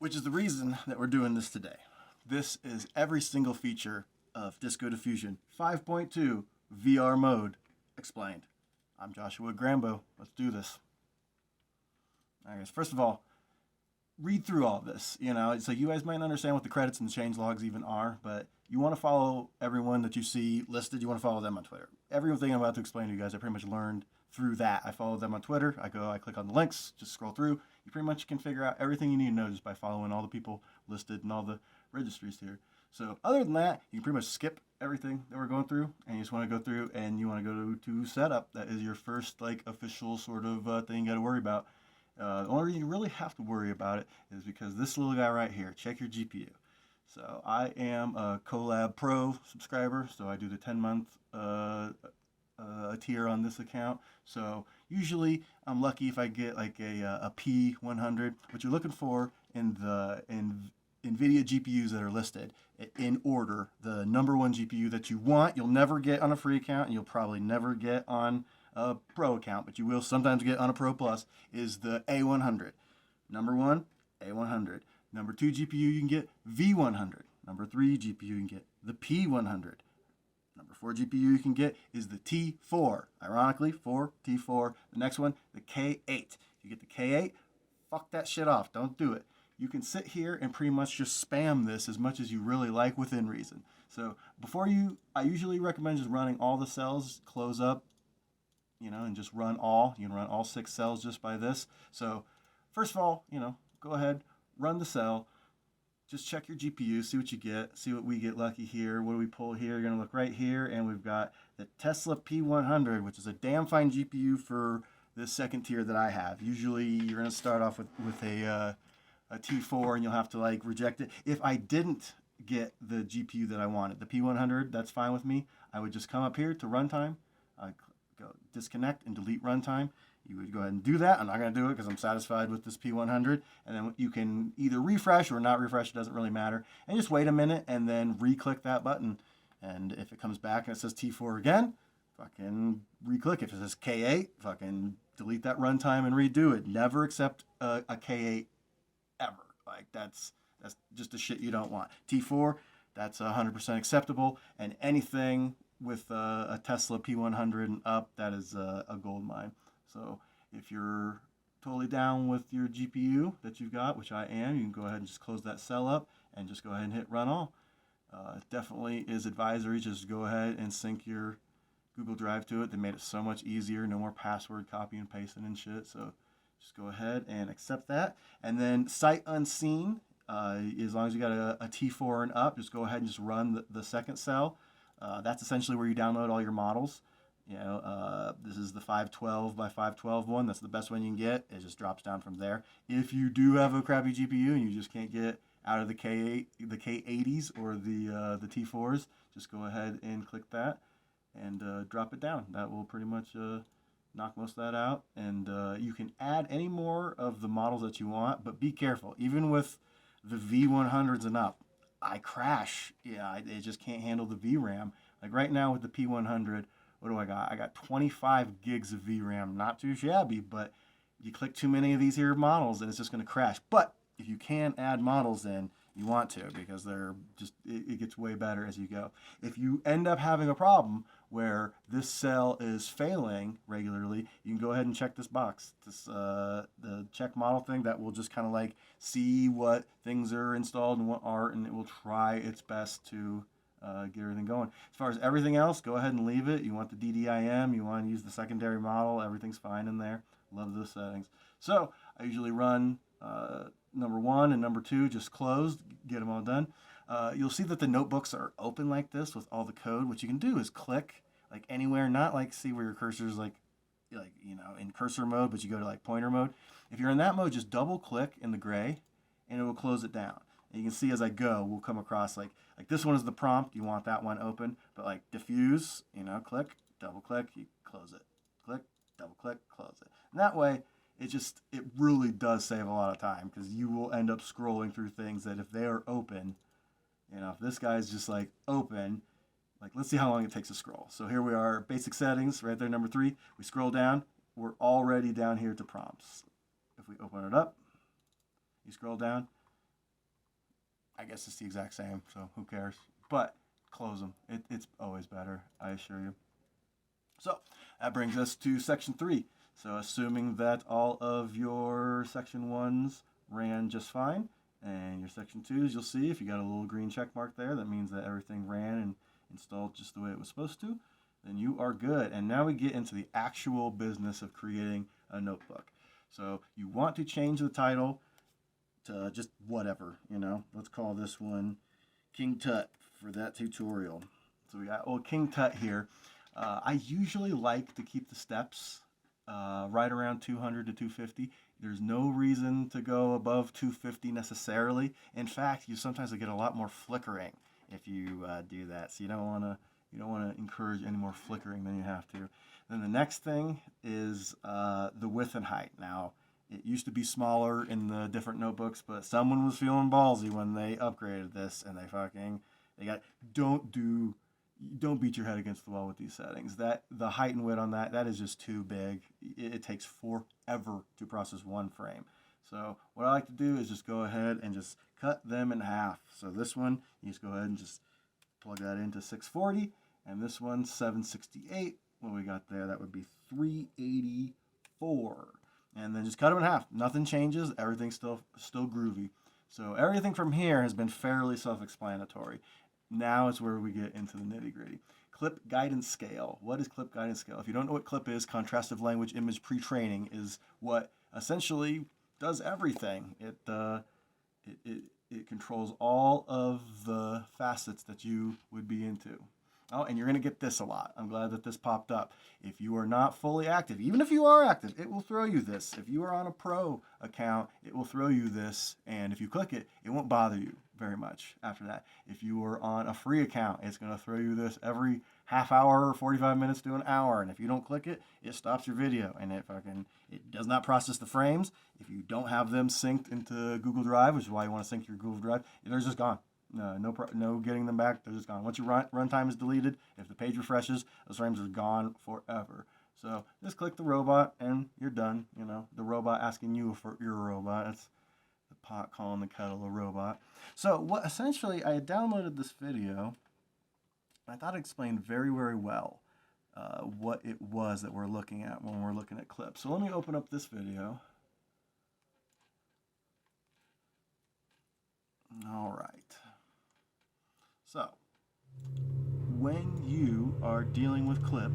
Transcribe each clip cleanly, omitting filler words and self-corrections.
which is the reason that we're doing this today. This is every single feature of Disco Diffusion 5.2 VR mode explained. I'm JoshGrambo. Let's do this. All right, guys. First of all, read through all this. So you guys might understand what the credits and the change logs even are, but you want to follow everyone that you see listed. You want to follow them on Twitter. Everything I'm about to explain to you guys, I pretty much learned through that. I follow them on Twitter. I click on the links, just scroll through. You pretty much can figure out everything you need to know just by following all the people listed and all the registries here. So other than that, you can pretty much skip everything that we're going through, and you just want to go through and you want to go to setup. That is your first official sort of thing you got to worry about. The only reason you really have to worry about it is because this little guy right here, check your GPU. So I am a Collab Pro subscriber, so I do the 10-month tier on this account. So usually I'm lucky if I get like a P100. What you're looking for in the NVIDIA GPUs that are listed in order, the number one GPU that you want, you'll never get on a free account, and you'll probably never get on a Pro account, but you will sometimes get on a Pro Plus, is the A100. Number one, A100. Number two GPU, you can get V100. Number three GPU, you can get the P100. Number four GPU you can get is the T4. Ironically, T4. The next one, the K8. You get the K8, fuck that shit off. Don't do it. You can sit here and pretty much just spam this as much as you really like within reason. So I usually recommend just running all the cells, close up, and just run all. You can run all 6 cells just by this. So first of all, go ahead, run the cell. Just check your GPU, see what you get, see what we get lucky here. What do we pull here? You're going to look right here, and we've got the Tesla P100, which is a damn fine GPU for this second tier that I have. Usually you're going to start off with a T4, and you'll have to reject it. If I didn't get the GPU that I wanted, the P100, that's fine with me. I would just come up here to runtime, go disconnect and delete runtime. You would go ahead and do that. I'm not going to do it because I'm satisfied with this P100. And then you can either refresh or not refresh. It doesn't really matter. And just wait a minute and then re-click that button. And if it comes back and it says T4 again, fucking re-click. If it says K8, fucking delete that runtime and redo it. Never accept a K8 ever. That's just the shit you don't want. T4, that's 100% acceptable. And anything with a Tesla P100 and up, that is a gold mine. So if you're totally down with your GPU that you've got, which I am, you can go ahead and just close that cell up and just go ahead and hit run all. It definitely is advisory. Just go ahead and sync your Google Drive to it. They made it so much easier. No more password copy and pasting and shit. So just go ahead and accept that. And then sight unseen, as long as you got a T4 and up, just go ahead and just run the second cell. That's essentially where you download all your models. This is the 512 by 512 one. That's the best one you can get. It just drops down from there. If you do have a crappy GPU and you just can't get out of the K80s or the T4s, just go ahead and click that and drop it down. That will pretty much knock most of that out. And you can add any more of the models that you want, but be careful. Even with the V100s and up, I crash. It just can't handle the VRAM. Like right now with the P100, what do I got? I got 25 gigs of VRAM. Not too shabby, but you click too many of these here models and it's just going to crash. But if you can add models in, you want to, because it gets way better as you go. If you end up having a problem where this cell is failing regularly, you can go ahead and check this box, the check model thing that will just kind of see what things are installed and what aren't, and it will try its best to get everything going. As far as everything else, go ahead and leave it. You want the DDIM, you want to use the secondary model, everything's fine in there. Love those settings. So I usually run number 1 and number 2 just closed, get them all done. You'll see that the notebooks are open like this with all the code. What you can do is click anywhere, not see where your cursor's in cursor mode, but you go to pointer mode. If you're in that mode, just double click in the gray and it will close it down. And you can see as I go, we'll come across like this one is the prompt. You want that one open, but diffuse, click, double click, you close it. Click, double click, close it. And that way, it really does save a lot of time, because you will end up scrolling through things that if they are open, if this guy's just open, let's see how long it takes to scroll. So here we are, basic settings, right there, number 3. We scroll down, we're already down here to prompts. If we open it up, you scroll down, I guess it's the exact same, so who cares? But close them. It's always better, I assure you. So that brings us to section 3. So assuming that all of your section 1s ran just fine, and your section 2s, you'll see if you got a little green check mark there, that means that everything ran and installed just the way it was supposed to, then you are good. And now we get into the actual business of creating a notebook. So you want to change the title to just whatever, Let's call this one King Tut for that tutorial. So we got old King Tut here. I usually like to keep the steps right around 200 to 250. There's no reason to go above 250 necessarily. In fact, you sometimes get a lot more flickering if you do that. So you don't want to encourage any more flickering than you have to. Then the next thing is the width and height. Now, it used to be smaller in the different notebooks, but someone was feeling ballsy when they upgraded this, and don't beat your head against the wall with these settings. The height and width on that is just too big. It takes forever to process one frame. So what I like to do is just go ahead and just cut them in half. So this one, you just go ahead and just plug that into 640, and this one's 768. What we got there, that would be 384. And then just cut them in half. Nothing changes. Everything's still groovy. So everything from here has been fairly self-explanatory. Now is where we get into the nitty-gritty. Clip guidance scale. What is clip guidance scale? If you don't know what clip is, contrastive language image pre-training is what essentially does everything. It controls all of the facets that you would be into. Oh, and you're going to get this a lot. I'm glad that this popped up. If you are not fully active, even if you are active, it will throw you this. If you are on a pro account, it will throw you this. And if you click it, it won't bother you very much after that. If you are on a free account, it's going to throw you this every half hour, 45 minutes to an hour. And if you don't click it, it stops your video. And it does not process the frames. If you don't have them synced into Google Drive, which is why you want to sync your Google Drive, they're just gone. No getting them back. They're just gone. Once your runtime is deleted, if the page refreshes, those frames are gone forever. So just click the robot and you're done. The robot asking you if you're a robot. That's the pot calling the kettle a robot. So essentially, I had downloaded this video. I thought it explained very, very well what it was that we're looking at when we're looking at clips. So let me open up this video. All right. So, when you are dealing with clip,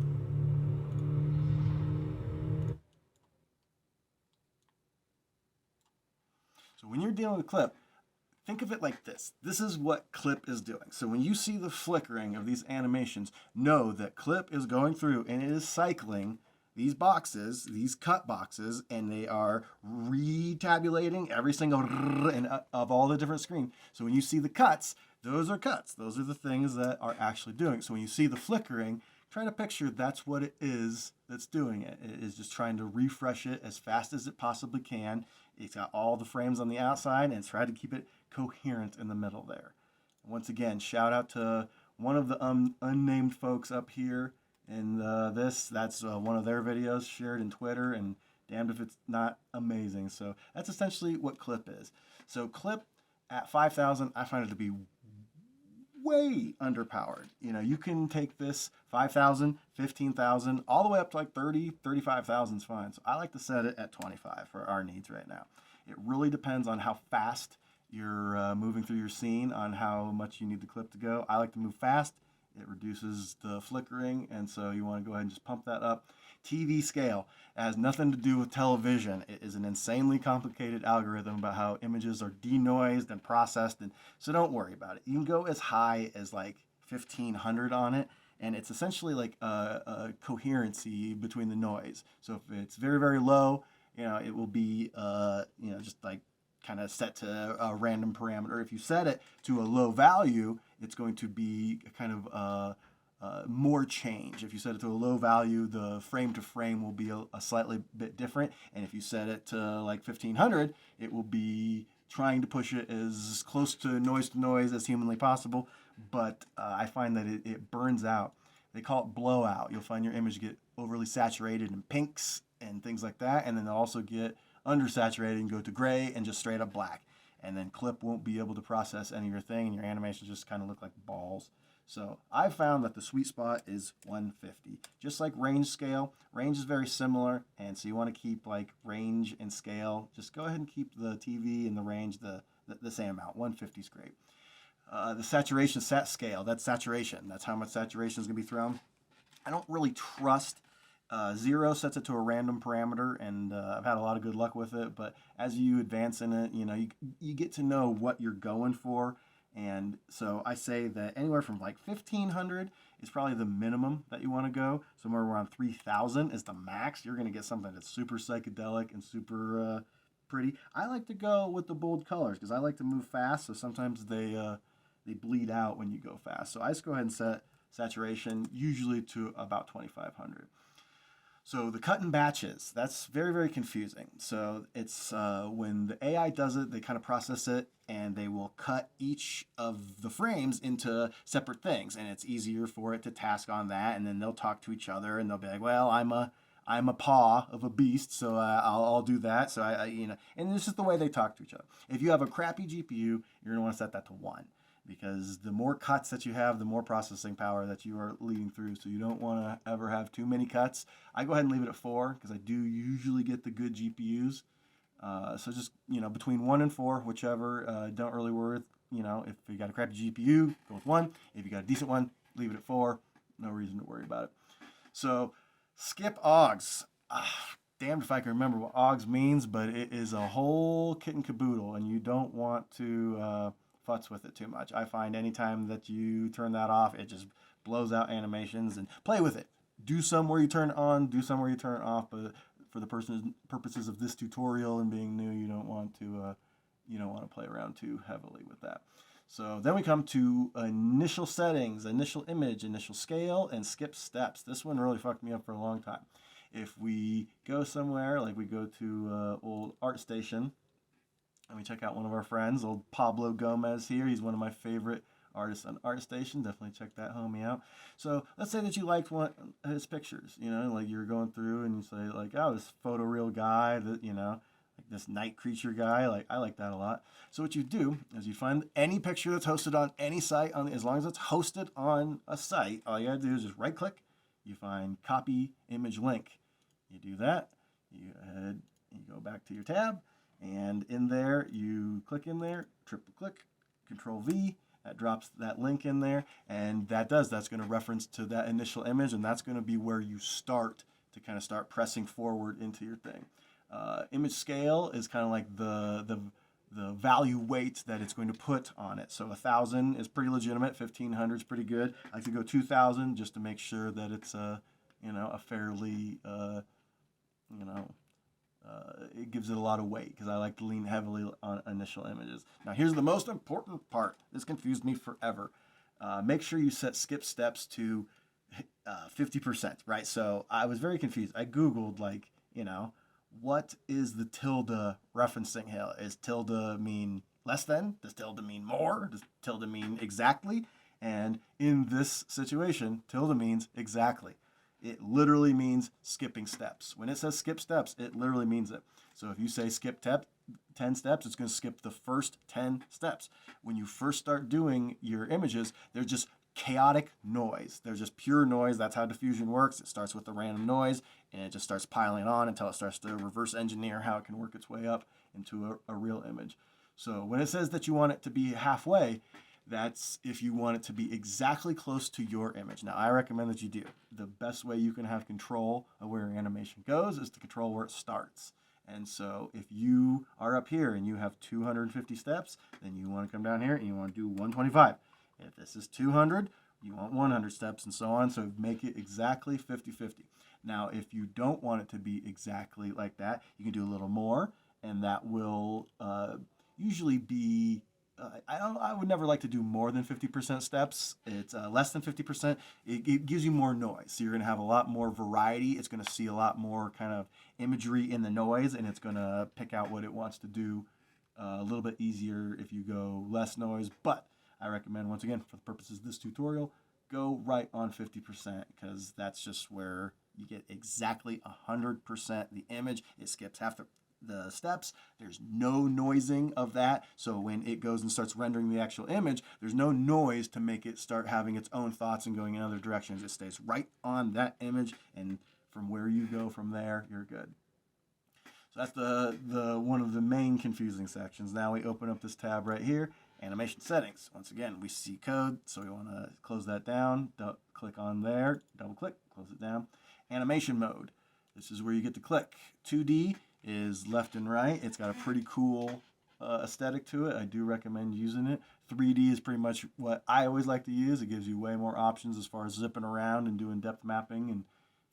think of it like this. This is what clip is doing. So when you see the flickering of these animations, know that clip is going through and it is cycling these boxes, these cut boxes, and they are retabulating every single of all the different screens. So when you see the cuts, those are cuts. Those are the things that are actually doing. So when you see the flickering, try to picture that's what it is that's doing it. It is just trying to refresh it as fast as it possibly can. It's got all the frames on the outside, and it's trying to keep it coherent in the middle there. Once again, shout out to one of the unnamed folks up here. And that's one of their videos shared in Twitter, and damned if it's not amazing. So that's essentially what clip is. So clip at 5,000, I find it to be way underpowered. You can take this 5,000, 15,000, all the way up to like 30, 35,000 is fine. So I like to set it at 25 for our needs right now. It really depends on how fast you're moving through your scene, on how much you need the clip to go. I like to move fast. It reduces the flickering, and so you want to go ahead and just pump that up. TV scale. It has nothing to do with television. It is an insanely complicated algorithm about how images are denoised and processed, and so don't worry about it. You can go as high as like 1,500 on it, and it's essentially like a coherency between the noise. So if it's very, very low, it will be just like kind of set to a random parameter. If you set it to a low value, it's going to be kind of more change. If you set it to a low value, the frame to frame will be a slightly bit different. And if you set it to like 1,500, it will be trying to push it as close to noise as humanly possible. But I find that it burns out. They call it blowout. You'll find your image get overly saturated in pinks and things like that. And then they'll also get undersaturated and go to gray and just straight up black. and then clip won't be able to process any of your thing, and your animations just kind of look like balls. So I found that the sweet spot is 150. Just like range scale, range is very similar, and so you want to keep like range and scale. Just go ahead and keep the TV and the range the same amount. 150 is great. The saturation set scale, that's saturation. That's how much saturation is going to be thrown. I don't really trust 0 sets it to a random parameter, and I've had a lot of good luck with it, but as you advance in it, you get to know what you're going for. And so I say that anywhere from like 1,500 is probably the minimum that you want to go. Somewhere around 3,000 is the max. You're going to get something that's super psychedelic and super pretty. I like to go with the bold colors because I like to move fast, so sometimes they bleed out when you go fast. So I just go ahead and set saturation usually to about 2,500. So the cut in batches, that's very, very confusing. So it's when the AI does it, they kind of process it, and they will cut each of the frames into separate things, and it's easier for it to task on that, and then they'll talk to each other, and they'll be like, well, I'm a paw of a beast, so I'll do that. So and this is the way they talk to each other. If you have a crappy GPU, you're gonna want to set that to 1. Because the more cuts that you have, the more processing power that you are leading through. So you don't want to ever have too many cuts. I go ahead and leave it at 4 because I do usually get the good GPUs. So just, between 1 and 4, whichever. Don't really worry with, if you got a crappy GPU, go with 1. If you got a decent one, leave it at 4. No reason to worry about it. So skip OGS. Damned if I can remember what OGS means, but it is a whole kit and caboodle, and you don't want to futz with it too much. I find anytime that you turn that off, it just blows out animations. And play with it. Do some where you turn it on, do some where you turn it off. But for the purposes of this tutorial and being new, you don't want to play around too heavily with that. So then we come to initial settings, initial image, initial scale, and skip steps. This one really fucked me up for a long time. If we go somewhere, like we go to old ArtStation, and we check out one of our friends, old Pablo Gomez here. He's one of my favorite artists on ArtStation. Definitely check that homie out. So let's say that you liked one of his pictures. Like you're going through and you say like, oh, this photoreal guy, that like this night creature guy. Like I like that a lot. So what you do is you find any picture that's hosted on any site, as long as it's hosted on a site, all you gotta do is just right click. You find copy image link. You do that. You go back to your tab. And in there, you click in there, triple click, Control V, that drops that link in there, and that's going to reference to that initial image, and that's going to be where you start to kind of start pressing forward into your thing. Image scale is kind of like the value weight that it's going to put on it. So 1,000 is pretty legitimate, 1,500 is pretty good. I like to go 2,000 just to make sure that it's a fairly it gives it a lot of weight because I like to lean heavily on initial images. Now here's the most important part. This confused me forever. Make sure you set skip steps to 50%, right? So I was very confused. I Googled what is the tilde referencing here? Is tilde mean less than? Does tilde mean more? Does tilde mean exactly? And in this situation, tilde means exactly. It literally means skipping steps. When it says skip steps, it literally means it. So if you say skip 10 steps, it's going to skip the first 10 steps. When you first start doing your images, they're just chaotic noise. They're just pure noise. That's how diffusion works. It starts with a random noise, and it just starts piling on until it starts to reverse engineer how it can work its way up into a real image. So when it says that you want it to be halfway, that's if you want it to be exactly close to your image. Now, I recommend that you do. The best way you can have control of where your animation goes is to control where it starts. And so if you are up here and you have 250 steps, then you want to come down here and you want to do 125. If this is 200, you want 100 steps and so on. So make it exactly 50-50. Now, if you don't want it to be exactly like that, you can do a little more, and that will usually be I would never like to do more than 50% steps. It's less than 50%. It gives you more noise. So you're going to have a lot more variety. It's going to see a lot more kind of imagery in the noise, and it's going to pick out what it wants to do a little bit easier if you go less noise. But I recommend, once again, for the purposes of this tutorial, go right on 50% because that's just where you get exactly 100% the image. It skips half the steps. There's no noising of that. So when it goes and starts rendering the actual image, there's no noise to make it start having its own thoughts and going in other directions. It stays right on that image, and from where you go from there, you're good. So that's the one of the main confusing sections. Now we open up this tab right here, animation settings. Once again, we see code, so we want to close that down. Click on there, double click, close it down. Animation mode. This is where you get to click. 2D is left and right. It's got a pretty cool aesthetic to it. I do recommend using it. 3D is pretty much what I always like to use. It gives you way more options as far as zipping around and doing depth mapping and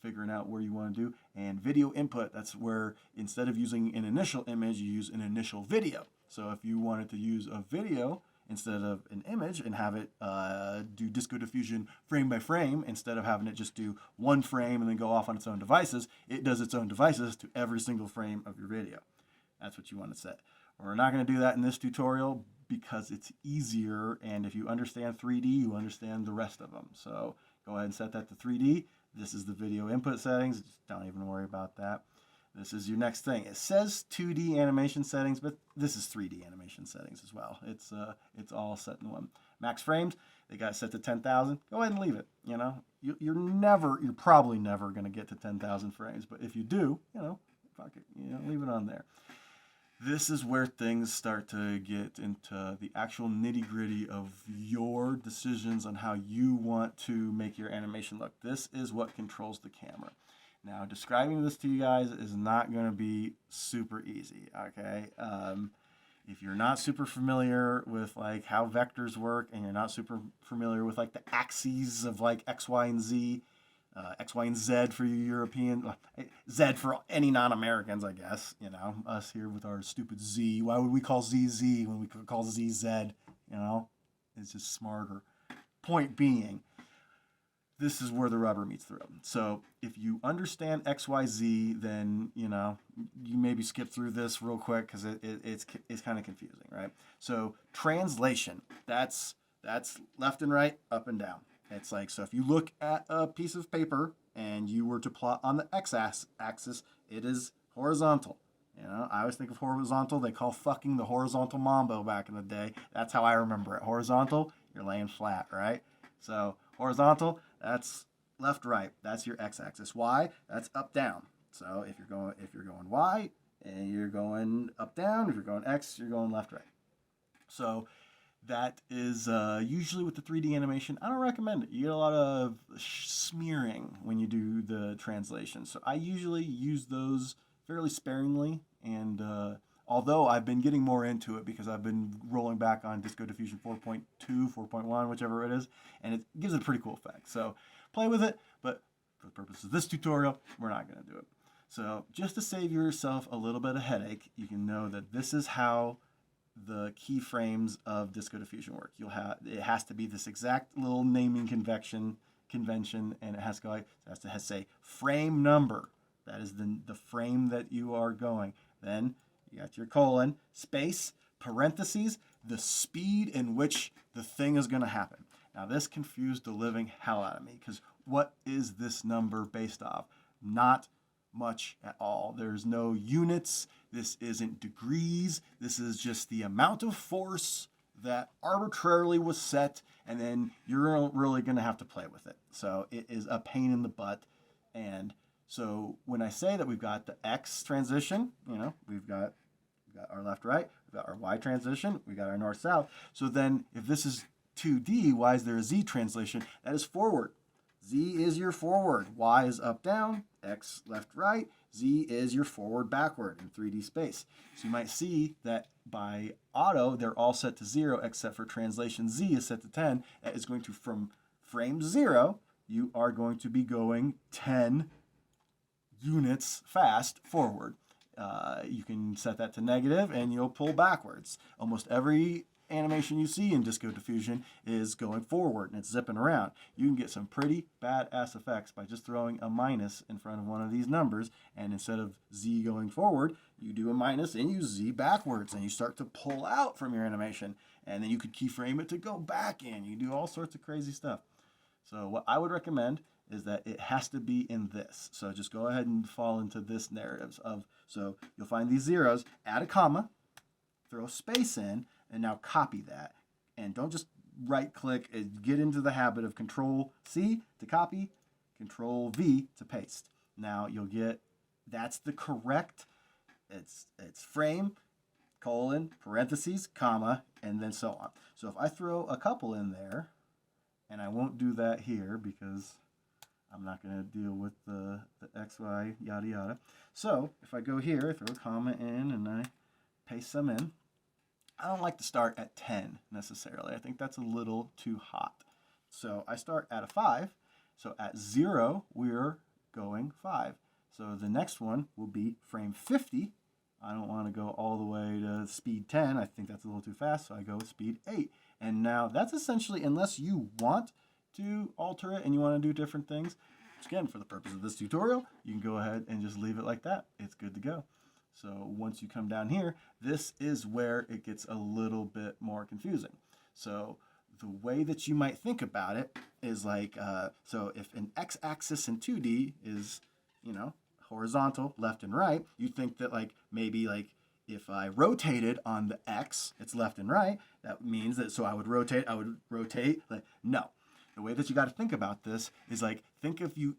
figuring out where you want to do. And video input, that's where instead of using an initial image, you use an initial video. So if you wanted to use a video instead of an image and have it do Disco Diffusion frame by frame, instead of having it just do one frame and then go off on its own devices, it does its own devices to every single frame of your video. That's what you want to set. We're not going to do that in this tutorial because it's easier, and if you understand 3D, you understand the rest of them. So go ahead and set that to 3D. This is the video input settings. Just don't even worry about that. This is your next thing. It says 2D animation settings, but this is 3D animation settings as well. It's all set in one. Max frames, they got it set to 10,000. Go ahead and leave it. You know, you're probably never going to get to 10,000 frames, but if you do, fuck it, leave it on there. This is where things start to get into the actual nitty-gritty of your decisions on how you want to make your animation look. This is what controls the camera. Now, describing this to you guys is not going to be super easy, okay? If you're not super familiar with like how vectors work, and you're not super familiar with like the axes of like X, Y, and Z, X, Y, and Z for you European, Z for any non-Americans, I guess, us here with our stupid Z. Why would we call Z Z when we could call Z Z, It's just smarter. Point being, this is where the rubber meets the road. So if you understand X, Y, Z, then, you maybe skip through this real quick because it's kind of confusing, right? So translation, that's left and right, up and down. It's like, so if you look at a piece of paper and you were to plot on the x-axis, it is horizontal. I always think of horizontal. They call fucking the horizontal mambo back in the day. That's how I remember it. Horizontal, you're laying flat, right? So horizontal, that's left, right. That's your x-axis. Y, that's up, down. So if you're going Y, and you're going up, down. If you're going X, you're going left, right. So that is usually with the 3D animation. I don't recommend it. You get a lot of smearing when you do the translation. So I usually use those fairly sparingly. And although I've been getting more into it because I've been rolling back on Disco Diffusion 4.2, 4.1, whichever it is, and it gives it a pretty cool effect. So play with it, but for the purposes of this tutorial, we're not going to do it. So just to save yourself a little bit of headache, you can know that this is how the keyframes of Disco Diffusion work. It has to be this exact little naming convention, and it has to go like, it has to say frame number. That is the frame that you are going. Then you got your colon, space, parentheses, the speed in which the thing is going to happen. Now this confused the living hell out of me because what is this number based off? Not much at all. There's no units. This isn't degrees. This is just the amount of force that arbitrarily was set, and then you're really going to have to play with it. So it is a pain in the butt. And so when I say that we've got the X transition, we've got our left, right, we've got our Y transition, we got our north, south. So then if this is 2D, why is there a Z translation? That is forward. Z is your forward. Y is up, down. X, left, right. Z is your forward, backward in 3D space. So you might see that by auto, they're all set to 0, except for translation Z is set to 10. That is going to, from frame 0, you are going to be going 10 units fast forward. You can set that to negative and you'll pull backwards. Almost every animation you see in Disco Diffusion is going forward and it's zipping around. You can get some pretty badass effects by just throwing a minus in front of one of these numbers, and instead of Z going forward, you do a minus and you Z backwards and you start to pull out from your animation, and then you could keyframe it to go back in. You do all sorts of crazy stuff. So what I would recommend is that it has to be in this. So just go ahead and fall into this narrative of, so you'll find these zeros, add a comma, throw a space in, and now copy that. And don't just right click, get into the habit of Control C to copy, Control V to paste. Now you'll get, that's the correct, it's frame, colon, parentheses, comma, and then so on. So if I throw a couple in there, and I won't do that here because I'm not going to deal with the XY, yada yada. So if I go here, I throw a comma in and I paste some in. I don't like to start at 10 necessarily. I think that's a little too hot. So I start at a 5. So at 0, we're going 5. So the next one will be frame 50. I don't want to go all the way to speed 10. I think that's a little too fast, so I go with speed 8. And now that's essentially, unless you want to alter it and you want to do different things, which again, for the purpose of this tutorial, you can go ahead and just leave it like that. It's good to go. So once you come down here, this is where it gets a little bit more confusing. So the way that you might think about it is like, so if an x-axis in 2D is, you know, horizontal, left and right, you'd think that like maybe like if I rotated on the X, it's left and right, that means that, so I would rotate, like, no. The way that you got to think about this is like, think if you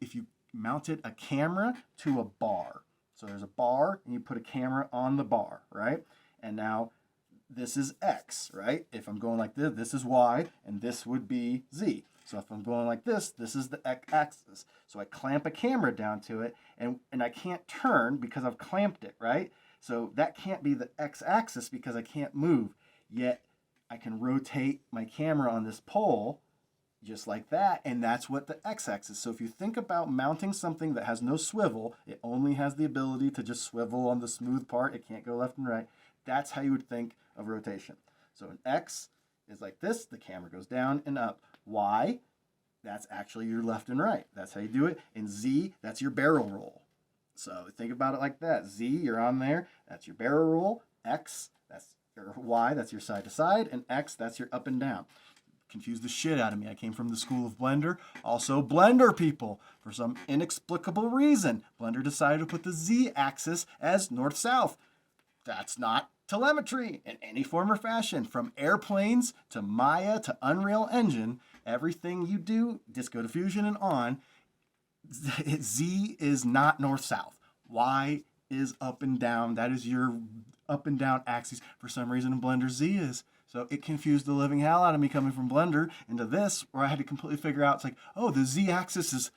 mounted a camera to a bar. So there's a bar and you put a camera on the bar, right? And now this is X, right? If I'm going like this, this is Y, and this would be Z. So if I'm going like this, this is the x-axis. So I clamp a camera down to it, and I can't turn because I've clamped it, right? So that can't be the x-axis because I can't move. Yet I can rotate my camera on this pole just like that, and that's what the x-axis. So if you think about mounting something that has no swivel, it only has the ability to just swivel on the smooth part. It can't go left and right. That's how you would think of rotation. So an X is like this. The camera goes down and up. Y, that's actually your left and right. That's how you do it. And Z, that's your barrel roll. So think about it like that. Z, you're on there. That's your barrel roll. X, that's your Y, that's your side to side. And X, that's your up and down. Confused the shit out of me. I came from the school of Blender. Also Blender people. For some inexplicable reason, Blender decided to put the Z axis as north-south. That's not telemetry in any form or fashion. From airplanes to Maya to Unreal Engine, everything you do, Disco Diffusion and on, Z is not north-south. Y is up and down. That is your up and down axis. For some reason in Blender, Z is. So it confused the living hell out of me coming from Blender into this, where I had to completely figure out, it's like, oh, the Z axis is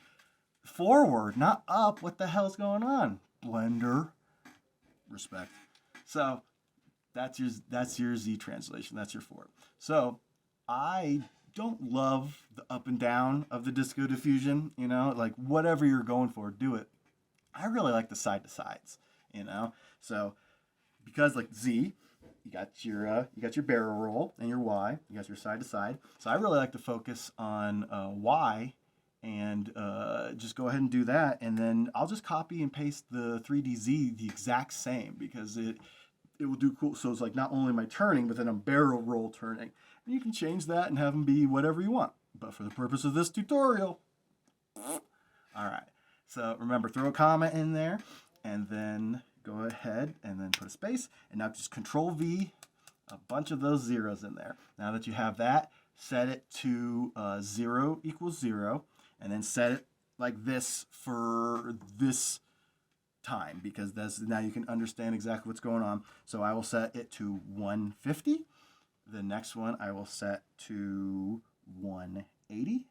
forward, not up. What the hell's going on? Blender. Respect. So that's your Z translation. That's your forward. So I don't love the up and down of the Disco Diffusion, you know, like whatever you're going for, do it. I really like the side to sides, you know. So because like Z, you got your barrel roll and your Y, you got your side to side. So I really like to focus on Y and just go ahead and do that. And then I'll just copy and paste the 3DZ the exact same because it will do cool. So it's like not only am I turning, but then I'm barrel roll turning. And you can change that and have them be whatever you want. But for the purpose of this tutorial, all right. So remember, throw a comma in there and then go ahead and then put a space. And now just Control V, a bunch of those zeros in there. Now that you have that, set it to 0 equals 0. And then set it like this for this time, because that's, now you can understand exactly what's going on. So I will set it to 150. The next one I will set to 180.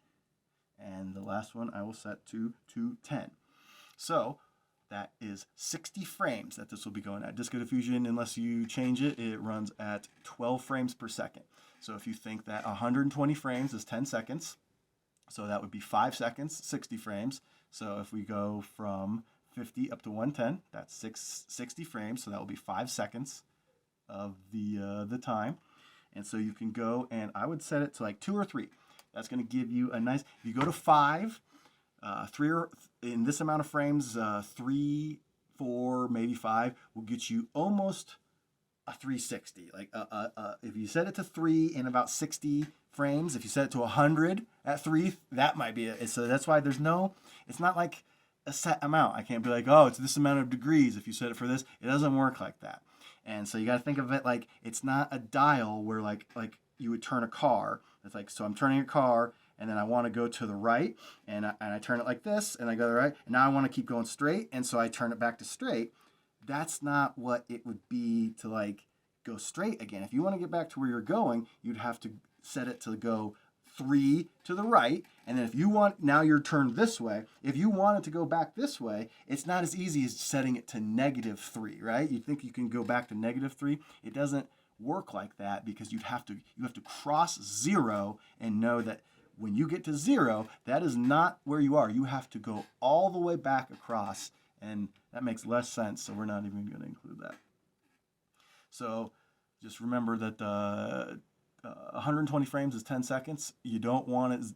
And the last one I will set to 210. So that is 60 frames that this will be going at. Disco Diffusion, unless you change it, it runs at 12 frames per second. So if you think that 120 frames is 10 seconds, so that would be 5 seconds, 60 frames. So if we go from 50 up to 110, that's 60 frames. So that will be 5 seconds of the time. And so you can go, and I would set it to like 2 or 3. That's going to give you a nice, if you go to 5, 3 or in this amount of frames, 3, 4, maybe 5 will get you almost a 360. Like if you set it to 3 in about 60 frames. If you set it to 100 at 3, that might be it. So that's why there's no, it's not like a set amount. I can't be like, oh, it's this amount of degrees if you set it for this. It doesn't work like that. And so you got to think of it like it's not a dial where like you would turn a car. It's like, so I'm turning a car, and then I want to go to the right, and I turn it like this, and I go to the right, and now I want to keep going straight, and so I turn it back to straight. That's not what it would be to like go straight again. If you want to get back to where you're going, you'd have to set it to go 3 to the right, and then if you want, now you're turned this way. If you want it to go back this way, it's not as easy as setting it to -3, right? You think you can go back to -3. It doesn't work like that, because you have to cross 0 and know that when you get to 0, that is not where you are. You have to go all the way back across, and that makes less sense, so we're not even going to include that. So just remember that 120 frames is 10 seconds. You don't want it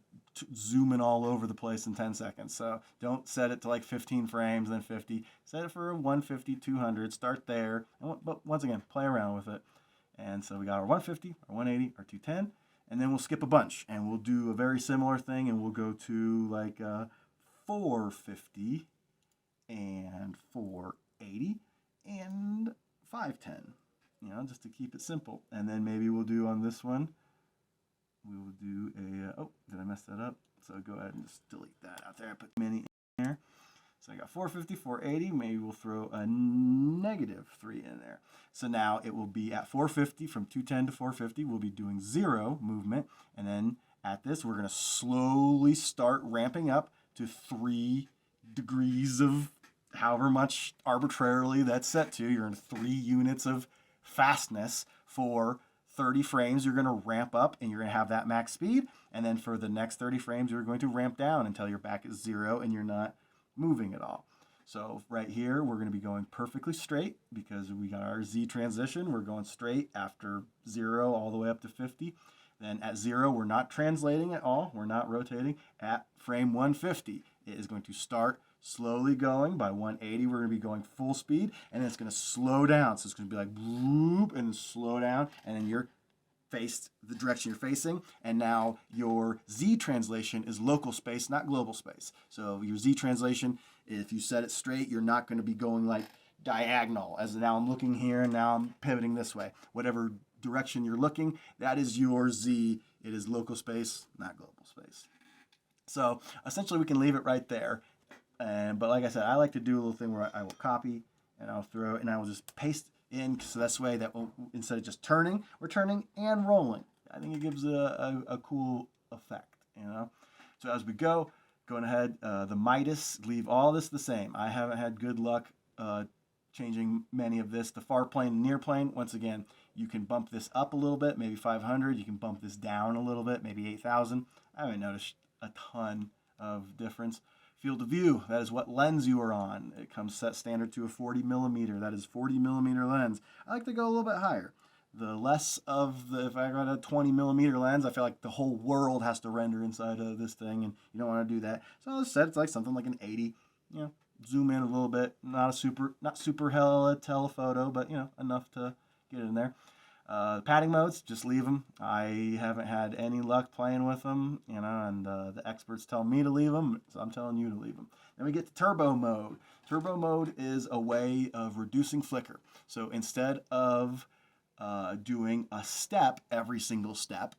zooming all over the place in 10 seconds. So don't set it to like 15 frames, then 50. Set it for 150, 200. Start there. But once again, play around with it. And so we got our 150, our 180, our 210. And then we'll skip a bunch. And we'll do a very similar thing. And we'll go to like 450 and 480 and 510. You know, just to keep it simple. And then maybe we'll do on this one, we will do a, oh, did I mess that up? So go ahead and just delete that out there. I put many in there. So I got 450, 480. Maybe we'll throw a -3 in there. So now it will be at 450, from 210 to 450, we'll be doing 0 movement. And then at this, we're going to slowly start ramping up to 3 degrees of however much arbitrarily that's set to. You're in 3 units of fastness for 30 frames. You're going to ramp up, and you're going to have that max speed. And then for the next 30 frames, you're going to ramp down until you're back at 0 and you're not moving at all. So right here, we're going to be going perfectly straight because we got our Z transition. We're going straight after 0 all the way up to 50. Then at 0, we're not translating at all. We're not rotating. At frame 150, it is going to start slowly going. By 180, we're going to be going full speed, and it's going to slow down. So it's going to be like whoop, and then slow down, and then you're faced the direction you're facing, and now your Z translation is local space, not global space. So your Z translation, if you set it straight, you're not going to be going like diagonal, as now I'm looking here and now I'm pivoting this way. Whatever direction you're looking, that is your Z. It is local space, not global space. So essentially we can leave it right there. But like I said, I like to do a little thing where I will copy and I'll throw it and I will just paste in, so that's the way that we'll, instead of just turning, we're turning and rolling. I think it gives a cool effect, you know. So as we go, going ahead, the Midas, leave all this the same. I haven't had good luck changing many of this. The far plane and near plane, once again, you can bump this up a little bit, maybe 500. You can bump this down a little bit, maybe 8,000. I haven't noticed a ton of difference. Field of view, that is what lens you are on. It comes set standard to a 40 millimeter. That is 40 millimeter lens. I like to go a little bit higher. The less of the, if I got a 20 millimeter lens, I feel like the whole world has to render inside of this thing, and you don't want to do that. So I'll set it's like something like an 80. You know, zoom in a little bit. Not super hella telephoto, but you know, enough to get it in there. Padding modes, just leave them. I haven't had any luck playing with them, you know, and the experts tell me to leave them, so I'm telling you to leave them. Then we get to turbo mode. Turbo mode is a way of reducing flicker. So instead of doing a step every single step,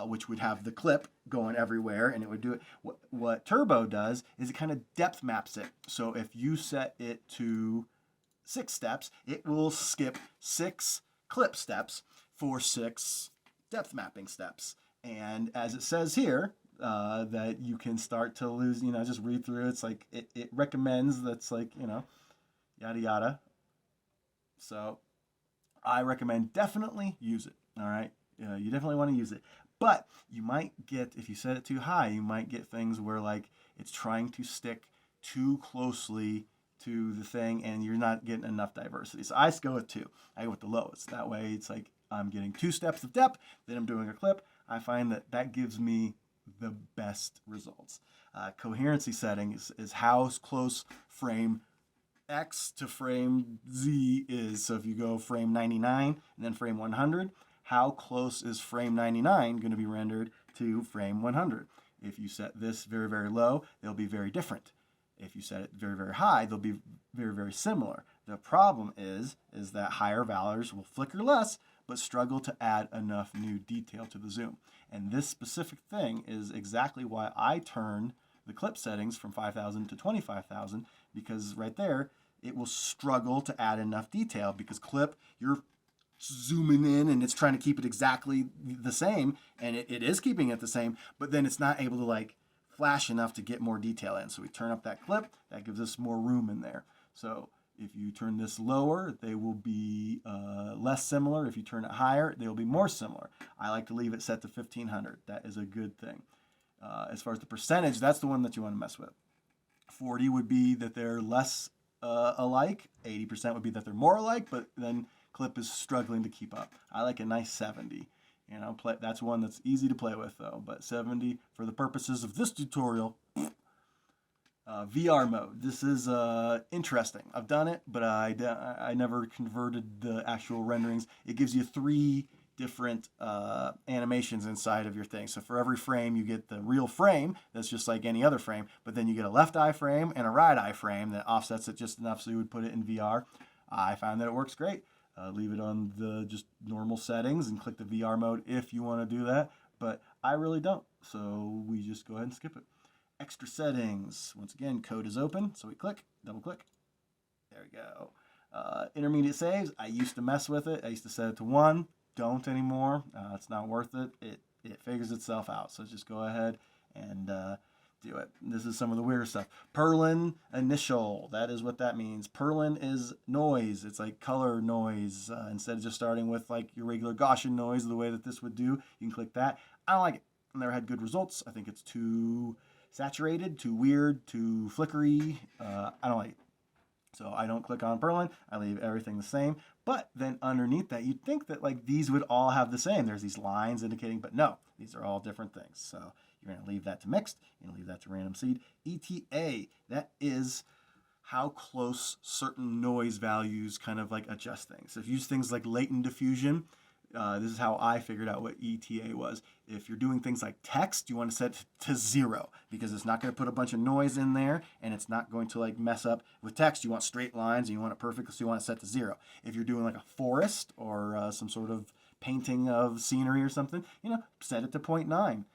which would have the clip going everywhere, and it would do it, what turbo does is it kind of depth maps it. So if you set it to 6 steps, it will skip 6 clip steps for 6 depth mapping steps. And as it says here, that you can start to lose, you know, just read through it. It's like, it recommends that's like, you know, yada yada. So I recommend definitely use it. All right. You definitely want to use it. But you might get, if you set it too high, you might get things where like it's trying to stick too closely to the thing and you're not getting enough diversity. So I go with 2. I go with the lowest. That way it's like I'm getting 2 steps of depth, then I'm doing a clip. I find that that gives me the best results. Coherency settings is how close frame X to frame Z is. So if you go frame 99 and then frame 100, how close is frame 99 going to be rendered to frame 100. If you set this very, very low, they'll be very different. If you set it very, very high, they'll be very, very similar. The problem is that higher values will flicker less, but struggle to add enough new detail to the zoom. And this specific thing is exactly why I turn the clip settings from 5,000 to 25,000, because right there, it will struggle to add enough detail, because clip, you're zooming in and it's trying to keep it exactly the same, and it is keeping it the same, but then it's not able to like flash enough to get more detail in. So we turn up that clip, that gives us more room in there. So if you turn this lower, they will be less similar. If you turn it higher, they will be more similar. I like to leave it set to 1500. That is a good thing. As far as the percentage, that's the one that you want to mess with. 40 would be that they're less alike. 80% would be that they're more alike, but then clip is struggling to keep up. I like a nice 70. You know, that's one that's easy to play with though, but 70 for the purposes of this tutorial. VR mode. This is interesting. I've done it, but I never converted the actual renderings. It gives you 3 different animations inside of your thing. So for every frame, you get the real frame that's just like any other frame, but then you get a left eye frame and a right eye frame that offsets it just enough so you would put it in VR. I found that it works great. Leave it on the just normal settings and click the VR mode if you want to do that, but I really don't, so we just go ahead and skip it. Extra settings. Once again, code is open, so we click, double click. There we go. Intermediate saves. I used to mess with it. I used to set it to 1. Don't anymore. It's not worth it. It figures itself out. So just go ahead and do it. This is some of the weird stuff. Perlin initial. That is what that means. Perlin is noise. It's like color noise. Instead of just starting with like your regular Gaussian noise, the way that this would do, you can click that. I don't like it. I never had good results. I think it's too saturated, too weird, too flickery. I don't like it. So I don't click on Perlin. I leave everything the same. But then underneath that, you'd think that like these would all have the same. There's these lines indicating, but no, these are all different things. So you're going to leave that to mixed. You're going to leave that to random seed. ETA, that is how close certain noise values kind of like adjust things. So if you use things like latent diffusion, this is how I figured out what ETA was. If you're doing things like text, you want to set it to 0 because it's not going to put a bunch of noise in there and it's not going to like mess up with text. You want straight lines and you want it perfect, so you want it set to 0. If you're doing like a forest or some sort of painting of scenery or something, you know, set it to 0.9.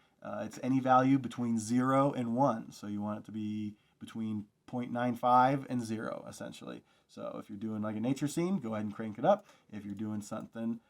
It's any value between 0 and 1. So you want it to be between 0.95 and 0 essentially. So if you're doing like a nature scene, go ahead and crank it up. If you're doing something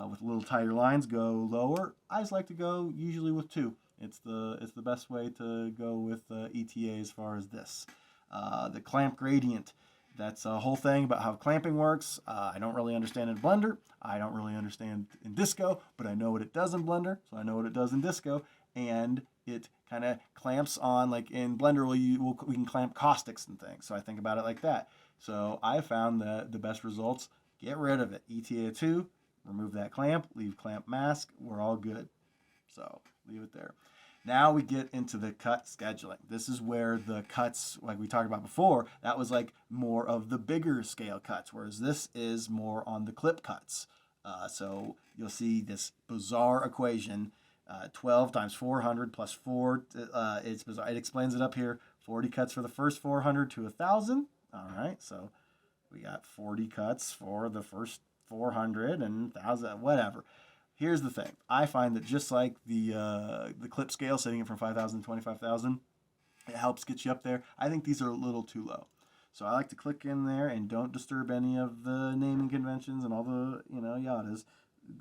with little tighter lines, go lower. I just like to go usually with 2. It's the best way to go with ETA as far as this. The clamp gradient. That's a whole thing about how clamping works. I don't really understand in Blender. I don't really understand in Disco, but I know what it does in Blender, so I know what it does in Disco. And it kind of clamps on, like in Blender, we can clamp caustics and things. So I think about it like that. So I found that the best results, get rid of it. ETA 2. Remove that clamp, leave clamp mask, we're all good. So leave it there. Now we get into the cut scheduling. This is where the cuts, like we talked about before, that was like more of the bigger scale cuts, whereas this is more on the clip cuts. So you'll see this bizarre equation, 12 times 400 plus 4, it's bizarre. It explains it up here, 40 cuts for the first 400 to 1,000. All right, so we got 40 cuts for the first 400 and 1,000, whatever. Here's the thing. I find that just like the clip scale, setting it from 5,000 to 25,000, it helps get you up there. I think these are a little too low. So I like to click in there and don't disturb any of the naming conventions and all the, yadas.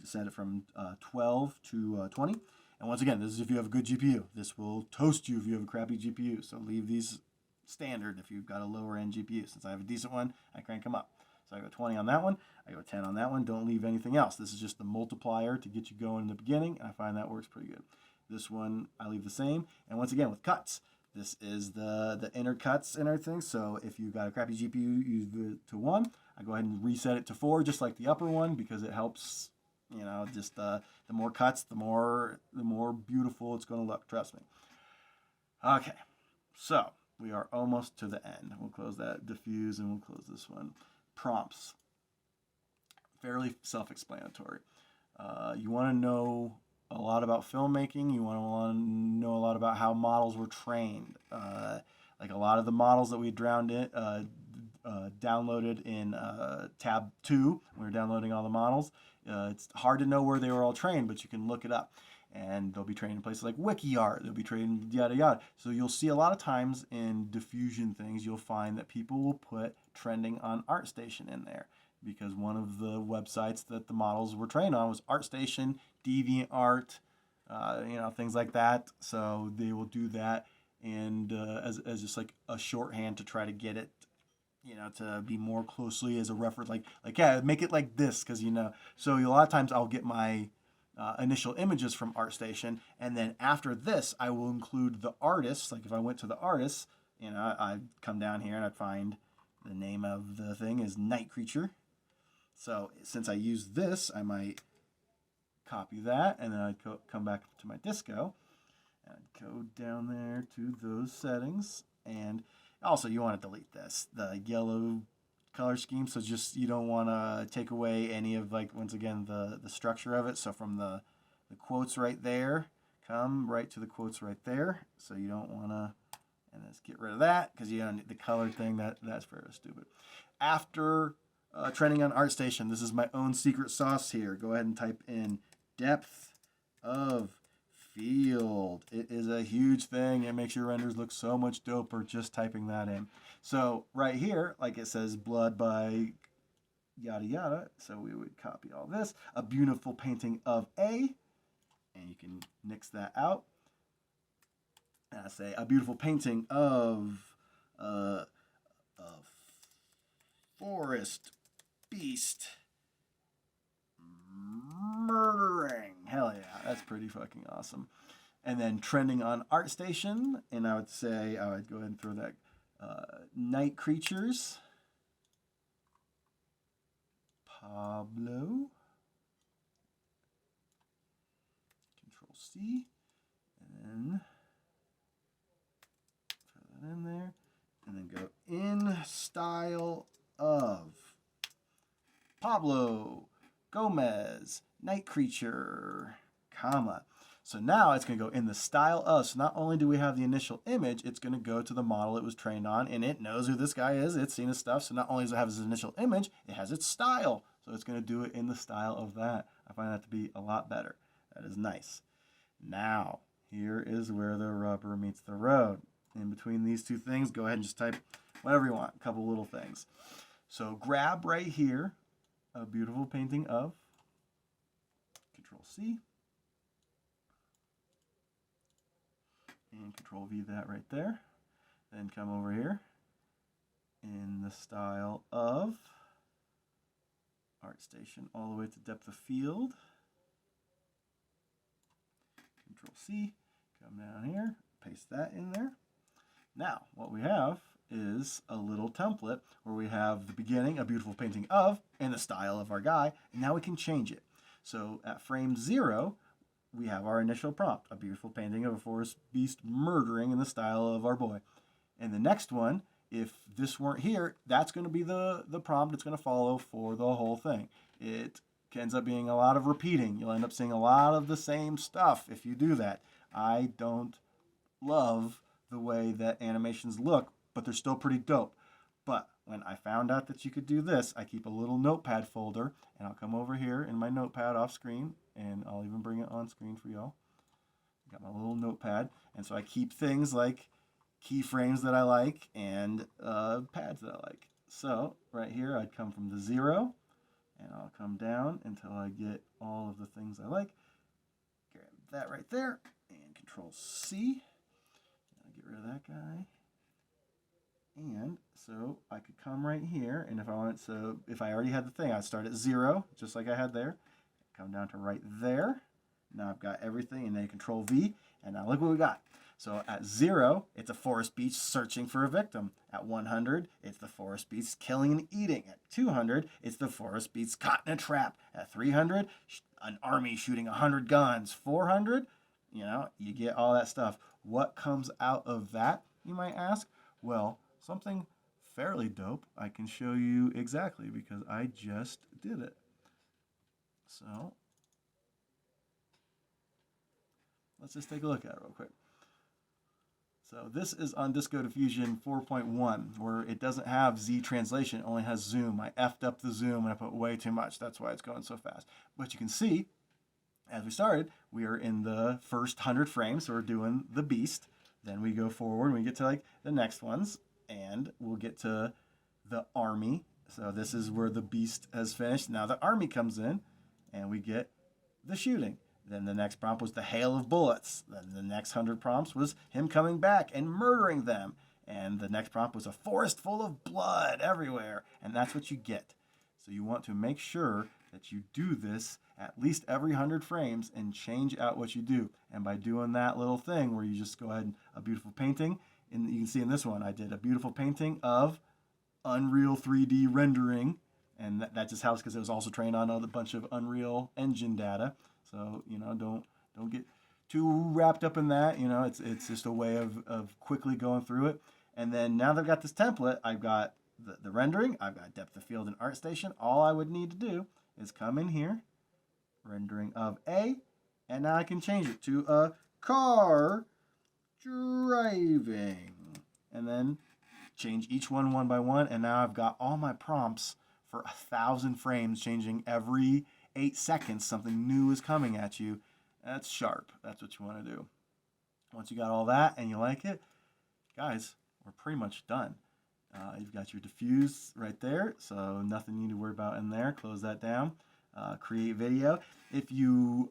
Set it from 12 to 20. And once again, this is if you have a good GPU. This will toast you if you have a crappy GPU. So leave these standard if you've got a lower end GPU. Since I have a decent one, I crank them up. So I go 20 on that one, I go 10 on that one, don't leave anything else. This is just the multiplier to get you going in the beginning, and I find that works pretty good. This one, I leave the same. And once again, with cuts, this is the inner cuts and everything. So if you've got a crappy GPU, use it to 1. I go ahead and reset it to 4, just like the upper one, because it helps, just the more cuts, the more beautiful it's going to look, trust me. Okay, so we are almost to the end. We'll close that diffuse and we'll close this one. Prompts, fairly self-explanatory. You want to know a a lot about filmmaking. You want to know a lot about how models were trained. Like a lot of the models that we downloaded in tab 2, when we were downloading all the models. It's hard to know where they were all trained, but you can look it up. And they'll be trained in places like WikiArt. They'll be trained yada yada. So you'll see a lot of times in diffusion things, you'll find that people will put trending on ArtStation in there, because one of the websites that the models were trained on was ArtStation, DeviantArt, things like that. So they will do that, and as just like a shorthand to try to get it, to be more closely as a reference, like yeah, make it like this, because So a lot of times I'll get my initial images from ArtStation, and then after this, I will include the artists. Like if I went to the artists, I'd come down here and I'd find the name of the thing is Night Creature. So since I use this, I might copy that, and then I'd come back to my disco, and I'd go down there to those settings, and also you want to delete this, the yellow color scheme, so just you don't want to take away any of, like, once again, the structure of it. So from the quotes right there, come right to the quotes right there. So you don't want to, and let's get rid of that, because the color thing, that's very stupid. After trending on ArtStation, this is my own secret sauce here. Go ahead and type in depth of field. It is a huge thing. It makes your renders look so much doper just typing that in. So right here, like it says, blood by yada yada. So we would copy all this. A beautiful painting of A, and you can nix that out. And I say a beautiful painting of a forest beast murdering. Hell yeah, that's pretty fucking awesome. And then trending on ArtStation, and I would say I would go ahead and throw that Night Creatures, Pablo, Control C, and then throw that in there, and then go in style of Pablo Gomez, Night Creature, comma. So now it's going to go in the style of. So not only do we have the initial image, it's going to go to the model it was trained on, and it knows who this guy is. It's seen his stuff. So not only does it have his initial image, it has its style. So it's going to do it in the style of that. I find that to be a lot better. That is nice. Now, here is where the rubber meets the road. In between these two things, go ahead and just type whatever you want, a couple little things. So grab right here a beautiful painting of, Control C, and Control V that right there. Then come over here in the style of ArtStation all the way to depth of field. Control C, come down here, paste that in there. Now, what we have is a little template where we have the beginning, a beautiful painting of, in the style of our guy, and now we can change it. So at frame 0, we have our initial prompt, a beautiful painting of a forest beast murdering in the style of our boy. And the next one, if this weren't here, that's going to be the prompt it's going to follow for the whole thing. It ends up being a lot of repeating. You'll end up seeing a lot of the same stuff if you do that. I don't love the way that animations look, but they're still pretty dope. But when I found out that you could do this, I keep a little notepad folder, and I'll come over here in my notepad off screen, and I'll even bring it on screen for y'all. Got my little notepad, and so I keep things like keyframes that I like and pads that I like. So right here, I'd come from the 0, and I'll come down until I get all of the things I like. Grab that right there, and Control C. I'll get rid of that guy. And so I could come right here, and if I wanted, so if I already had the thing, I'd start at 0, just like I had there. Come down to right there. Now I've got everything, and then Control V, and now look what we got. So at 0, it's a forest beast searching for a victim. At 100, it's the forest beast killing and eating. At 200, it's the forest beast caught in a trap. At 300, an army shooting 100 guns. 400, you get all that stuff. What comes out of that, you might ask? Well, something fairly dope. I can show you exactly because I just did it. So let's just take a look at it real quick. So this is on Disco Diffusion 4.1, where it doesn't have Z translation, it only has zoom. I effed up the zoom and I put way too much. That's why it's going so fast. But you can see, as we started, we are in the first 100 frames, so we're doing the beast. Then we go forward and we get to like the next ones, and we'll get to the army. So this is where the beast has finished. Now the army comes in, and we get the shooting. Then the next prompt was the hail of bullets. Then the next 100 prompts was him coming back and murdering them. And the next prompt was a forest full of blood everywhere. And that's what you get. So you want to make sure that you do this at least every 100 frames and change out what you do. And by doing that little thing where you just go ahead and a beautiful painting, and you can see in this one, I did a beautiful painting of Unreal 3D rendering. And that just helps because it was also trained on a bunch of Unreal Engine data. So, you know, don't get too wrapped up in that. You know, it's just a way of quickly going through it. And then now that I've got this template, I've got the rendering, I've got depth of field and ArtStation. All I would need to do is come in here, rendering of A, and now I can change it to a car driving. And then change each one by one, and now I've got all my prompts for 1,000 frames, changing every 8 seconds. Something new is coming at you. That's sharp. That's what you want to do. Once you got all that and you like it, guys, we're pretty much done. You've got your diffuse right there, so nothing you need to worry about in there. Close that down. Create video. If you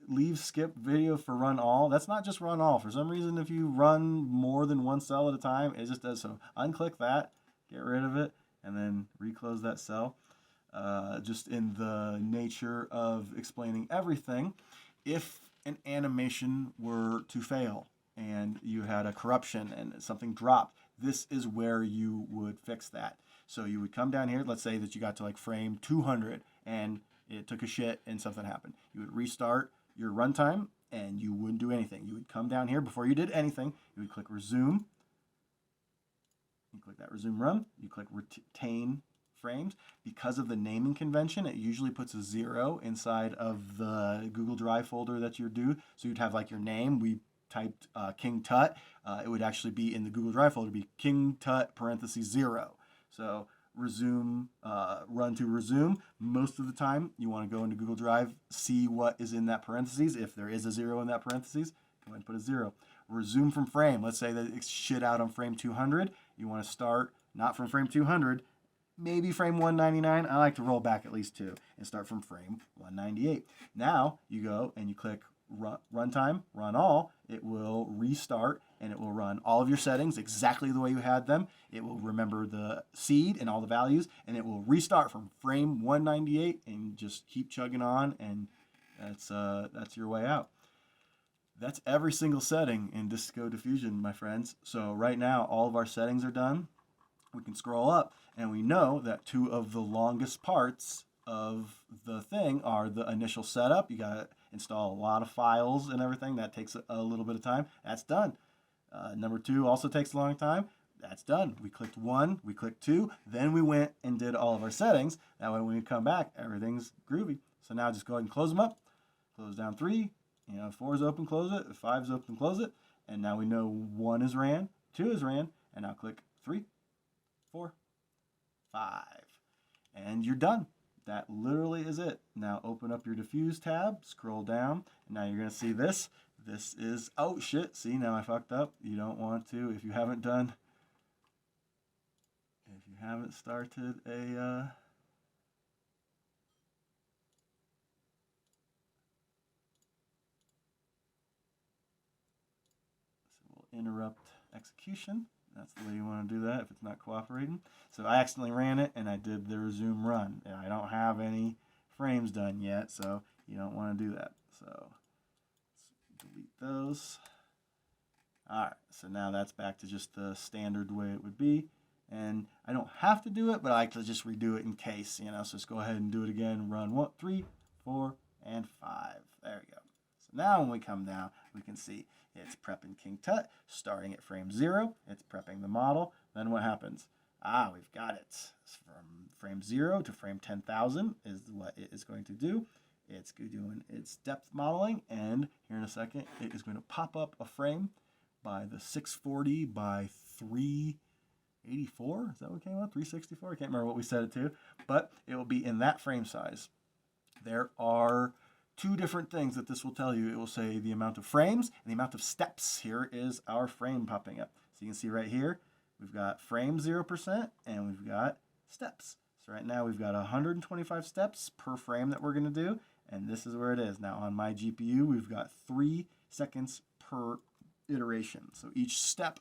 leave skip video for run all, that's not just run all. For some reason, if you run more than one cell at a time, it just does so. Unclick that, get rid of it, and then reclose that cell. Just in the nature of explaining everything, if an animation were to fail and you had a corruption and something dropped, this is where you would fix that. So you would come down here, let's say that you got to like frame 200 and it took a shit and something happened. You would restart your runtime and you wouldn't do anything. You would come down here before you did anything, you would click resume. You click that resume run, you click retain frames. Because of the naming convention, it usually puts a 0 inside of the Google Drive folder that you're due. So you'd have like your name. We typed King Tut. It would actually be in the Google Drive folder, be King Tut parentheses 0. So resume, run to resume. Most of the time, you want to go into Google Drive, see what is in that parentheses. If there is a 0 in that parentheses, go ahead and put a 0. Resume from frame. Let's say that it's shit out on frame 200. You want to start not from frame 200, maybe frame 199. I like to roll back at least 2 and start from frame 198. Now you go and you click runtime, run all. It will restart and it will run all of your settings exactly the way you had them. It will remember the seed and all the values, and it will restart from frame 198 and just keep chugging on, and that's your way out. That's every single setting in Disco Diffusion, my friends. So right now, all of our settings are done. We can scroll up, and we know that 2 of the longest parts of the thing are the initial setup. You got to install a lot of files and everything. That takes a little bit of time. That's done. Number 2 also takes a long time. That's done. We clicked 1, we clicked 2, then we went and did all of our settings. That way when we come back, everything's groovy. So now just go ahead and close them up. Close down 3. 4 is open, close it. 5 is open, close it. And now we know 1 is ran, 2 is ran, and now click 3, 4, 5. And you're done. That literally is it. Now open up your diffuse tab, scroll down, and now you're going to see this. This is, oh shit, see, now I fucked up. You don't want to, if you haven't started a, so we'll interrupt execution. That's the way you want to do that if it's not cooperating. So I accidentally ran it and I did the resume run. And I don't have any frames done yet, so you don't want to do that. So let's delete those. Alright, so now that's back to just the standard way it would be. And I don't have to do it, but I like to just redo it in case, So just go ahead and do it again. Run 1, 3, 4, and 5. There we go. So now when we come down, we can see it's prepping King Tut, starting at frame 0. It's prepping the model. Then what happens? We've got it. From frame 0 to frame 10,000 is what it is going to do. It's doing its depth modeling, and here in a second, it is going to pop up a frame by the 640 by 384. Is that what came out? 364? I can't remember what we set it to, but it will be in that frame size. There are two different things that this will tell you. It will say the amount of frames and the amount of steps. Here is our frame popping up. So you can see right here, we've got frame 0% and we've got steps. So right now we've got 125 steps per frame that we're going to do, and this is where it is. Now on my GPU, we've got 3 seconds per iteration. So each step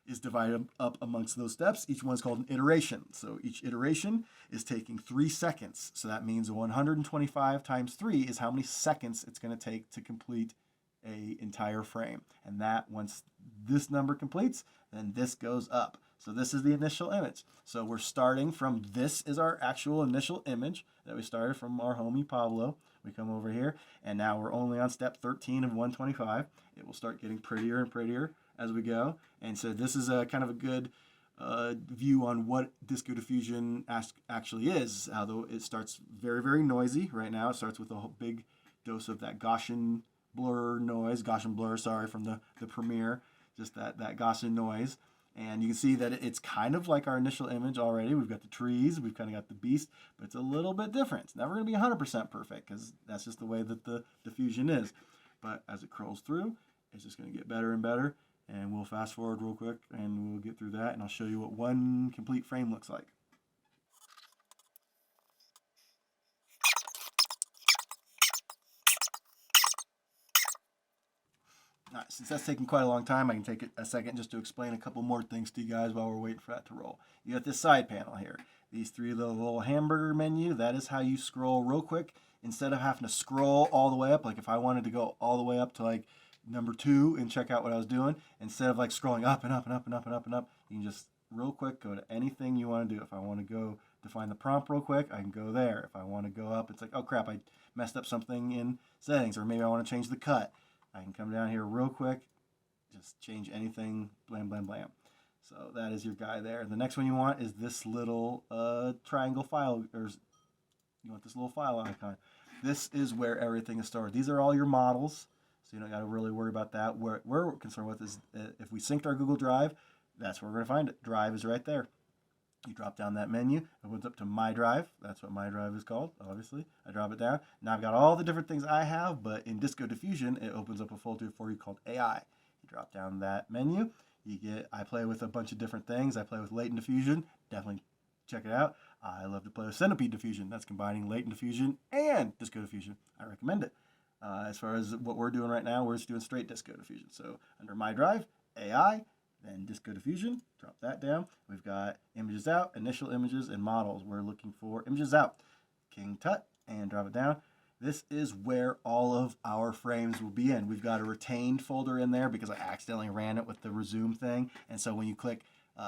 is divided up amongst those steps. Each one's called an iteration. So each iteration is taking 3 seconds. So that means 125 times 3 is how many seconds it's going to take to complete an entire frame. And that, once this number completes, then this goes up. So this is the initial image. So we're starting from, this is our actual initial image that we started from our homie Pablo. We come over here, and now we're only on step 13 of 125. It will start getting prettier and prettier as we go. And so this is a kind of a good view on what Disco Diffusion actually is. Although it starts very, very noisy right now. It starts with a whole big dose of that Gaussian blur, sorry, from the Premiere, just that Gaussian noise. And you can see that it's kind of like our initial image already. We've got the trees, we've kind of got the beast, but it's a little bit different. It's never going to be 100% perfect because that's just the way that the diffusion is. But as it crawls through, it's just going to get better and better. And we'll fast forward real quick and we'll get through that, and I'll show you what one complete frame looks like. All right, since that's taking quite a long time, I can take a second just to explain a couple more things to you guys while we're waiting for that to roll. You got this side panel here. These three little hamburger menu, that is how you scroll real quick. Instead of having to scroll all the way up, like if I wanted to go all the way up to like number 2 and check out what I was doing, instead of like scrolling up and up and up and up and up and up, you can just real quick go to anything you want to do. If I want to go define the prompt real quick, I can go there. If I want to go up, it's like, oh crap, I messed up something in settings, or maybe I want to change the cut. I can come down here real quick, just change anything, blam, blam, blam. So that is your guy there. The next one you want is this little triangle file, or you want this little file icon. This is where everything is stored. These are all your models, so you don't got to really worry about that. What we're concerned with is if we synced our Google Drive, that's where we're going to find it. Drive is right there. You drop down that menu, it opens up to My Drive. That's what My Drive is called, obviously. I drop it down. Now I've got all the different things I have, but in Disco Diffusion, it opens up a folder for you called AI. You drop down that menu. I play with a bunch of different things. I play with Latent Diffusion. Definitely check it out. I love to play with Centipede Diffusion. That's combining Latent Diffusion and Disco Diffusion. I recommend it. As far as what we're doing right now, we're just doing straight Disco Diffusion. So under My Drive, AI, then Disco Diffusion, drop that down. We've got images out, initial images, and models. We're looking for images out. King Tut, and drop it down. This is where all of our frames will be in. We've got a retained folder in there because I accidentally ran it with the resume thing. And so when you click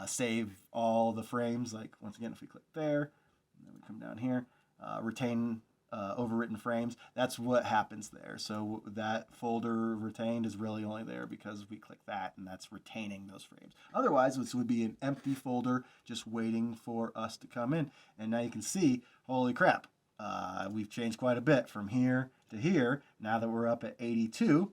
save all the frames, like once again, if we click there, and then we come down here, retain overwritten frames, that's what happens there. So that folder retained is really only there because we click that, and that's retaining those frames. Otherwise, this would be an empty folder just waiting for us to come in. And now you can see, holy crap, we've changed quite a bit from here to here. Now that we're up at 82,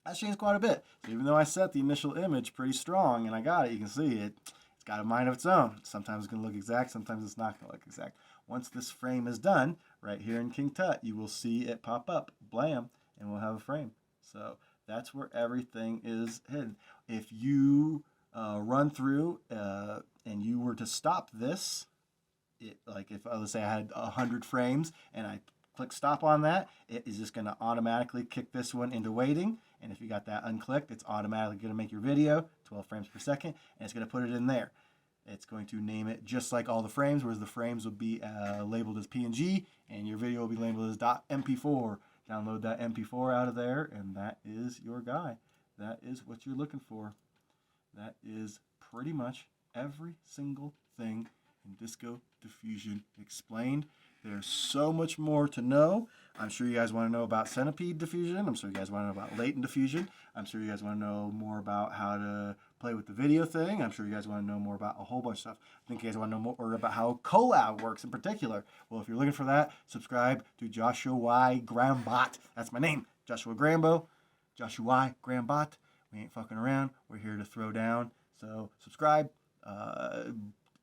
that's changed quite a bit. So even though I set the initial image pretty strong and I got it, you can see it's got a mind of its own. Sometimes it's going to look exact, sometimes it's not going to look exact. Once this frame is done, right here in King Tut, you will see it pop up, blam, and we'll have a frame. So that's where everything is hidden. If you run through and you were to stop this, like if let's say I had 100 frames and I click stop on that, it is just going to automatically kick this one into waiting. And if you got that unclicked, it's automatically going to make your video 12 frames per second, and it's going to put it in there. It's going to name it just like all the frames, whereas the frames will be labeled as PNG, and your video will be labeled as .mp4. Download that MP4 out of there, and that is your guy. That is what you're looking for. That is pretty much every single thing in Disco Diffusion explained. There's so much more to know. I'm sure you guys want to know about Centipede Diffusion. I'm sure you guys want to know about Latent Diffusion. I'm sure you guys want to know more about how to play with the video thing. I'm sure you guys want to know more about a whole bunch of stuff. I think you guys want to know more about how collab works in particular. Well, if you're looking for that, subscribe to Joshua Grambot. That's my name, Joshua Grambo. Joshua Grambot. We ain't fucking around. We're here to throw down. So subscribe.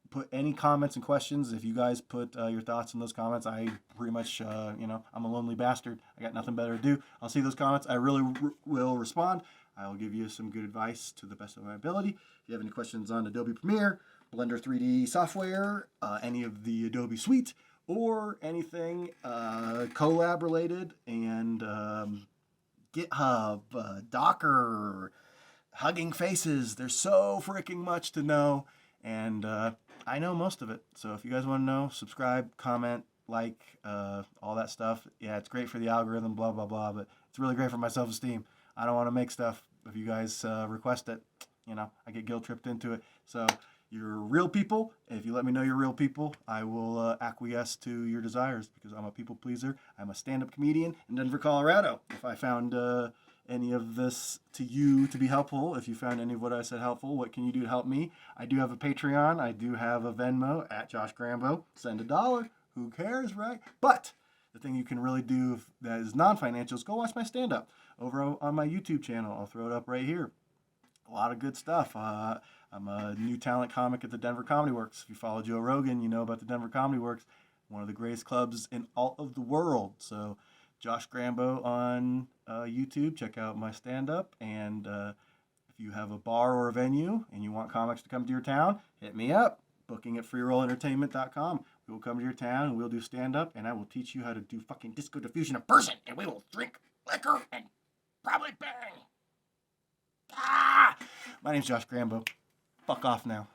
Put any comments and questions. If you guys put your thoughts in those comments, I pretty much, I'm a lonely bastard. I got nothing better to do. I'll see those comments. I really will respond. I will give you some good advice to the best of my ability. If you have any questions on Adobe Premiere, Blender 3D software, any of the Adobe suite, or anything collab related, and GitHub, Docker, Hugging Faces. There's so freaking much to know, and I know most of it. So if you guys want to know, subscribe, comment, like, all that stuff. Yeah, it's great for the algorithm, blah, blah, blah, but it's really great for my self-esteem. I don't want to make stuff if you guys request it. I get guilt-tripped into it. So you're real people. If you let me know you're real people, I will acquiesce to your desires, because I'm a people pleaser. I'm a stand-up comedian in Denver, Colorado. If I found any of this to you to be helpful, if you found any of what I said helpful, what can you do to help me? I do have a Patreon. I do have a Venmo at JoshGrambo. Send $1. Who cares, right? But the thing you can really do that is non-financial is go watch my stand-up over on my YouTube channel. I'll throw it up right here. A lot of good stuff. I'm a new talent comic at the Denver Comedy Works. If you follow Joe Rogan, you know about the Denver Comedy Works, one of the greatest clubs in all of the world. So Josh Grambo on YouTube. Check out my stand-up. And if you have a bar or a venue and you want comics to come to your town, hit me up. Booking at freerollentertainment.com. We will come to your town and we'll do stand-up, and I will teach you how to do fucking disco diffusion in person, and we will drink liquor and probably bang. My name's Josh Grambo. Fuck off now.